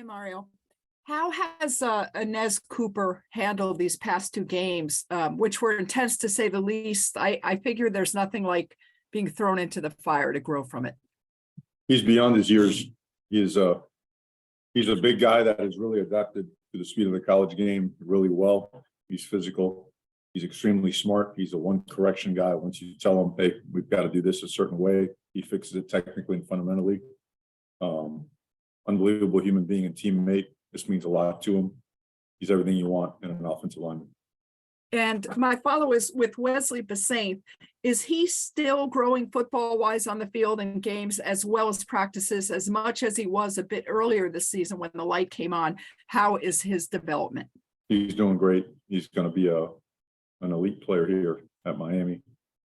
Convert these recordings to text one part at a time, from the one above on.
Hi, Mario. How has Inez Cooper handled these past two games, which were intense to say the least? I figure there's nothing like being thrown into the fire to grow from it. He's beyond his years. He's a big guy that has really adapted to the speed of the college game really well. He's physical. He's extremely smart. He's a one correction guy. Once you tell him, hey, we've got to do this a certain way, he fixes it technically and fundamentally. Unbelievable human being and teammate. This means a lot to him. He's everything you want in an offensive lineman. And my follow is with Wesley Bassane. Is he still growing football-wise on the field and games as well as practices as much as he was a bit earlier this season when the light came on? How is his development? He's doing great. He's going to be an elite player here at Miami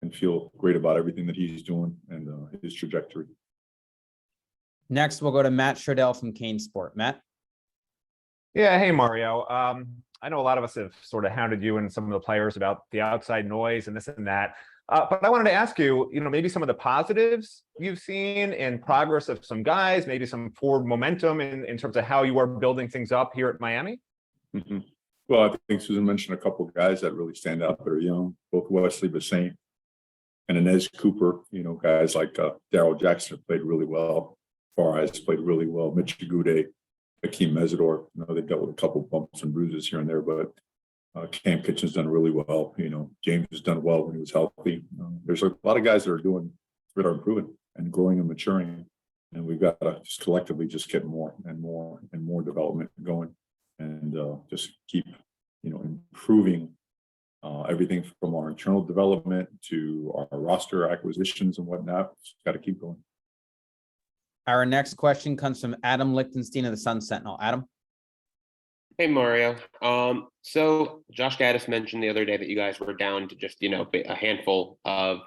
and feel great about everything that he's doing and his trajectory. Next, we'll go to Matt Sherdell from Kane Sport. Matt? Yeah, hey, Mario. I know a lot of us have sort of hounded you and some of the players about the outside noise and this and that. But I wanted to ask you, maybe some of the positives you've seen in progress of some guys, maybe some forward momentum in terms of how you are building things up here at Miami. Mm-hmm. Well, I think Susan mentioned a couple of guys that really stand out that are young, both Wesley Bassane and Inez Cooper. Guys like Darrell Jackson have played really well. Faraz played really well. Mitch Agude, Hakeem Mesidor. They've dealt with a couple of bumps and bruises here and there, but Cam Kitchen's done really well. James has done well when he was healthy. There's a lot of guys that are improving and growing and maturing, and we've got to just collectively just get more and more and more development going, and just keep improving everything from our internal development to our roster acquisitions and whatnot. Just got to keep going. Our next question comes from Adam Lichtenstein of the Sun Sentinel. Adam? Hey, Mario. So Josh Gaddis mentioned the other day that you guys were down to just, a handful of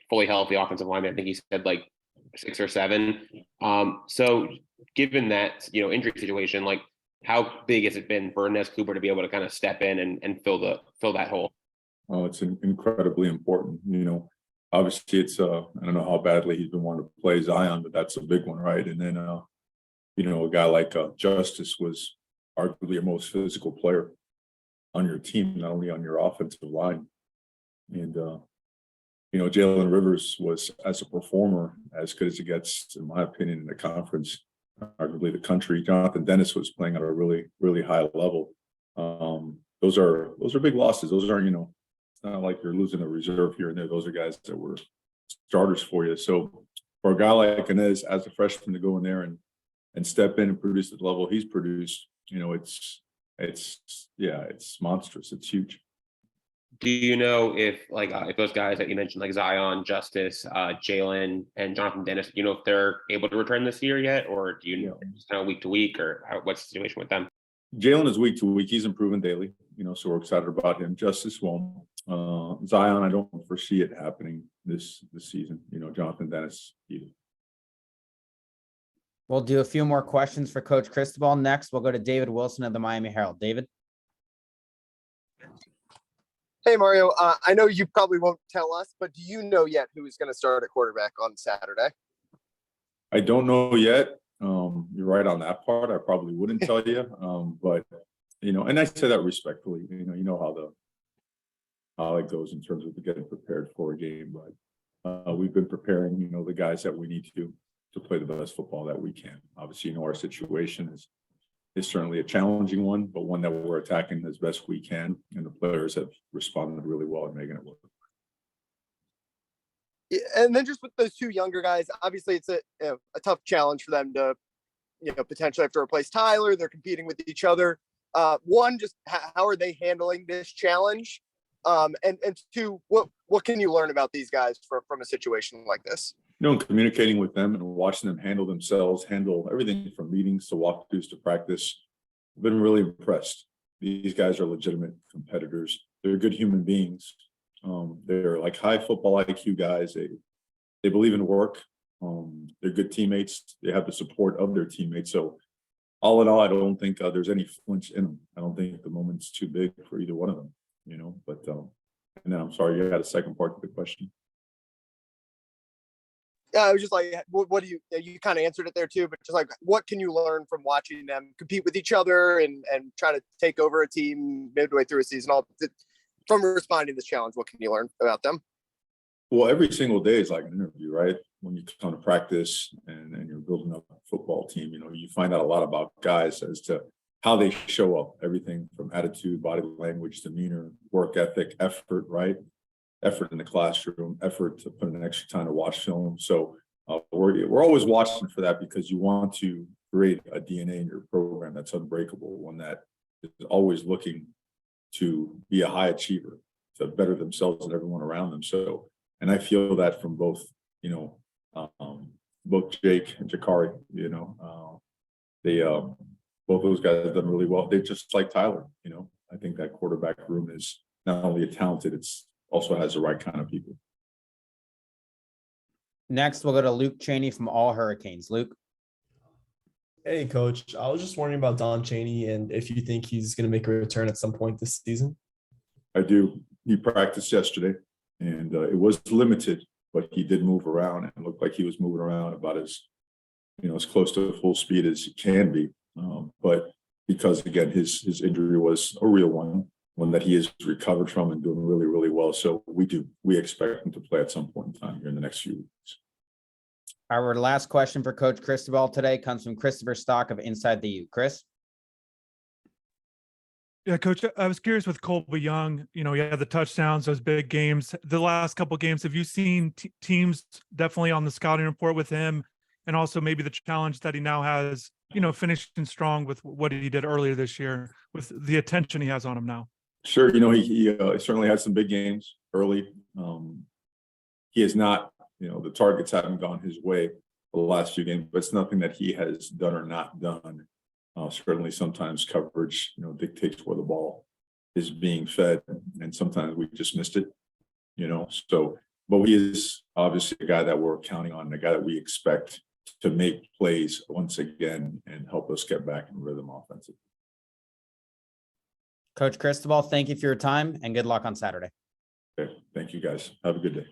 fully healthy offensive linemen. I think he said 6 or 7. So given that, injury situation, how big has it been for Inez Cooper to be able to kind of step in and fill that hole? Oh, it's incredibly important. Obviously it's I don't know how badly he's been wanting to play Zion, but that's a big one, right? And then a guy like Justice was arguably your most physical player on your team, not only on your offensive line. And Jalen Rivers was, as a performer, as good as it gets, in my opinion, in the conference, arguably the country. Jonathan Dennis was playing at a really, really high level. Those are big losses. Those aren't, it's not like you're losing a reserve here and there. Those are guys that were starters for you. So for a guy like Inez, as a freshman, to go in there and step in and produce at the level he's produced, it's monstrous. It's huge. Do you know if those guys that you mentioned, like Zion, Justice, Jalen, and Jonathan Dennis, if they're able to return this year yet, or do you know just kind of week to week, or what's the situation with them? Jalen is week to week. He's improving daily, so we're excited about him. Justice won't. Zion, I don't foresee it happening this season. Jonathan Dennis either. We'll do a few more questions for Coach Cristobal. Next, we'll go to David Wilson of the Miami Herald. David? Hey, Mario. I know you probably won't tell us, but do you know yet who is going to start at quarterback on Saturday? I don't know yet. You're right on that part. I probably wouldn't tell you. But, and I say that respectfully. How it goes in terms of getting prepared for a game. But we've been preparing, the guys that we need to play the best football that we can. Obviously, our situation is certainly a challenging one, but one that we're attacking as best we can. And the players have responded really well in making it work. And then just with those two younger guys, obviously it's a tough challenge for them to, potentially have to replace Tyler. They're competing with each other. One, just how are they handling this challenge? And two, what can you learn about these guys from a situation like this? Communicating with them and watching them handle themselves, handle everything from meetings to walkthroughs to practice. I've been really impressed. These guys are legitimate competitors. They're good human beings. They're high football IQ guys. They believe in work. They're good teammates. They have the support of their teammates. So all in all, I don't think there's any flinch in them. I don't think the moment's too big for either one of them, But and then I'm sorry, you had a second part to the question. I was just like, what do you kind of answered it there too, but just like, what can you learn from watching them compete with each other and try to take over a team midway through a season? From responding to this challenge, what can you learn about them? Well, every single day is like an interview, right? When you come to practice and you're building up a football team, you find out a lot about guys as to how they show up, everything from attitude, body language, demeanor, work ethic, effort, right? Effort in the classroom, effort to put in extra time to watch film. So we're always watching for that because you want to create a DNA in your program that's unbreakable, one that is always looking to be a high achiever, to better themselves and everyone around them. So, and I feel that from both, both Jake and Jakari, they both those guys have done really well. They're just like Tyler, I think that quarterback room is not only talented, it's also has the right kind of people. Next, we'll go to Luke Cheney from All Hurricanes. Luke. Hey, Coach. I was just wondering about Don Cheney and if you think he's going to make a return at some point this season. I do. He practiced yesterday, and it was limited, but he did move around and looked like he was moving around about as close to full speed as he can be. But because again, his injury was a real one that he has recovered from and doing really, really well. So we expect him to play at some point in time here in the next few weeks. Our last question for Coach Cristobal today comes from Christopher Stock of Inside the U. Chris. Yeah, Coach, I was curious with Colby Young, he had the touchdowns, those big games. The last couple of games, have you seen teams definitely on the scouting report with him, and also maybe the challenge that he now has, finishing strong with what he did earlier this year with the attention he has on him now? Sure. He certainly had some big games early. He has not, the targets haven't gone his way the last few games, but it's nothing that he has done or not done. Certainly sometimes coverage, dictates where the ball is being fed, and sometimes we just missed it, but he is obviously a guy that we're counting on, a guy that we expect to make plays once again and help us get back in rhythm offensively. Coach Cristobal, thank you for your time and good luck on Saturday. Okay. Thank you guys. Have a good day.